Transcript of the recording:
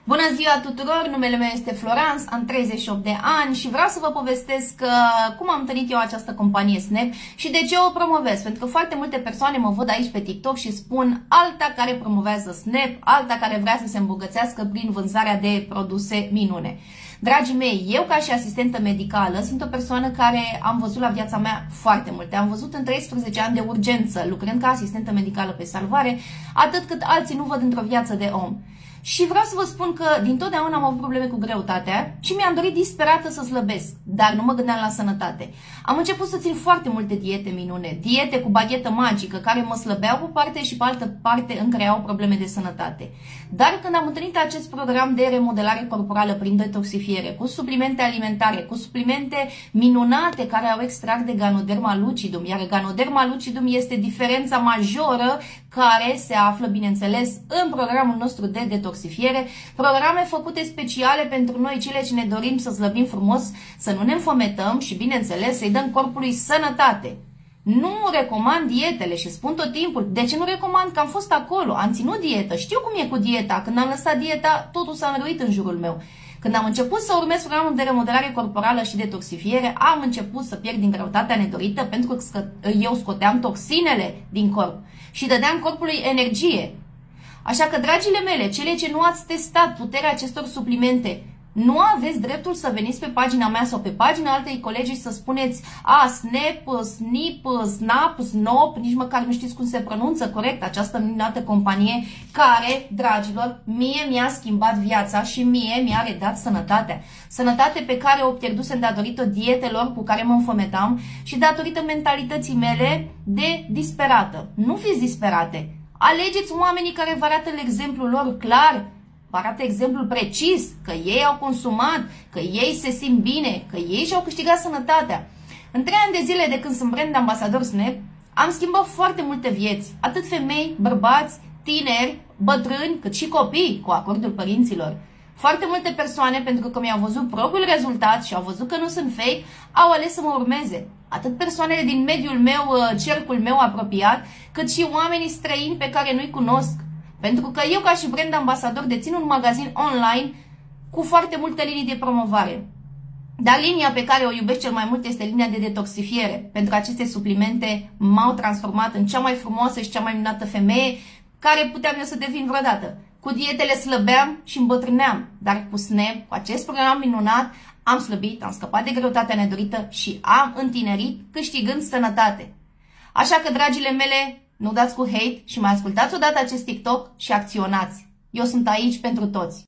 Bună ziua tuturor, numele meu este Florence, am 38 de ani și vreau să vă povestesc cum am întâlnit eu această companie Snap și de ce o promovez. Pentru că foarte multe persoane mă văd aici pe TikTok și spun alta care promovează Snap, alta care vrea să se îmbogățească prin vânzarea de produse minune. Dragii mei, eu ca și asistentă medicală sunt o persoană care am văzut la viața mea foarte multe. Am văzut în 13 ani de urgență, lucrând ca asistentă medicală pe salvare, atât cât alții nu văd într-o viață de om. Și vreau să vă spun că dintotdeauna am avut probleme cu greutatea și mi-am dorit disperată să slăbesc, dar nu mă gândeam la sănătate. Am început să țin foarte multe diete minune, diete cu baghetă magică, care mă slăbeau pe parte și pe altă parte îmi creau probleme de sănătate. Dar când am întâlnit acest program de remodelare corporală prin detoxifiere, cu suplimente alimentare, cu suplimente minunate care au extract de Ganoderma lucidum, iar Ganoderma lucidum este diferența majoră care se află, bineînțeles, în programul nostru de detoxifiere, programe făcute speciale pentru noi, cele ce ne dorim să slăbim frumos, să nu ne înfometăm și, bineînțeles, să-i dăm corpului sănătate. Nu recomand dietele și spun tot timpul, de ce nu recomand? Că am fost acolo, am ținut dietă, știu cum e cu dieta, când am lăsat dieta, totul s-a înrăuit în jurul meu. Când am început să urmez programul de remodelare corporală și detoxifiere, am început să pierd din greutatea nedorită pentru că eu scoteam toxinele din corp și dădeam corpului energie. Așa că, dragile mele, cele ce nu ați testat puterea acestor suplimente, nu aveți dreptul să veniți pe pagina mea sau pe pagina altei colegi să spuneți Snap, Snip, Snap, Snop, nici măcar nu știți cum se pronunță corect această minunată companie care, dragilor, mie mi-a schimbat viața și mie mi-a redat sănătatea. Sănătate pe care o pierdusem datorită dietelor cu care mă înfometam și datorită mentalității mele de disperată. Nu fiți disperate! Alegeți oamenii care vă arată exemplul lor clar, vă arată exemplul precis, că ei au consumat, că ei se simt bine, că ei și-au câștigat sănătatea. În 3 ani de zile de când sunt brand ambasador Snap, am schimbat foarte multe vieți, atât femei, bărbați, tineri, bătrâni, cât și copii, cu acordul părinților. Foarte multe persoane, pentru că mi-au văzut propriul rezultat și au văzut că nu sunt fake, au ales să mă urmeze. Atât persoanele din mediul meu, cercul meu apropiat, cât și oamenii străini pe care nu-i cunosc. Pentru că eu, ca și brand ambasador, dețin un magazin online cu foarte multe linii de promovare. Dar linia pe care o iubesc cel mai mult este linia de detoxifiere. Pentru că aceste suplimente m-au transformat în cea mai frumoasă și cea mai minunată femeie care puteam eu să devin vreodată. Cu dietele slăbeam și îmbătrâneam, dar cu Snap, cu acest program minunat, am slăbit, am scăpat de greutatea nedorită și am întinerit câștigând sănătate. Așa că, dragile mele, nu dați cu hate și mai ascultați odată acest TikTok și acționați. Eu sunt aici pentru toți.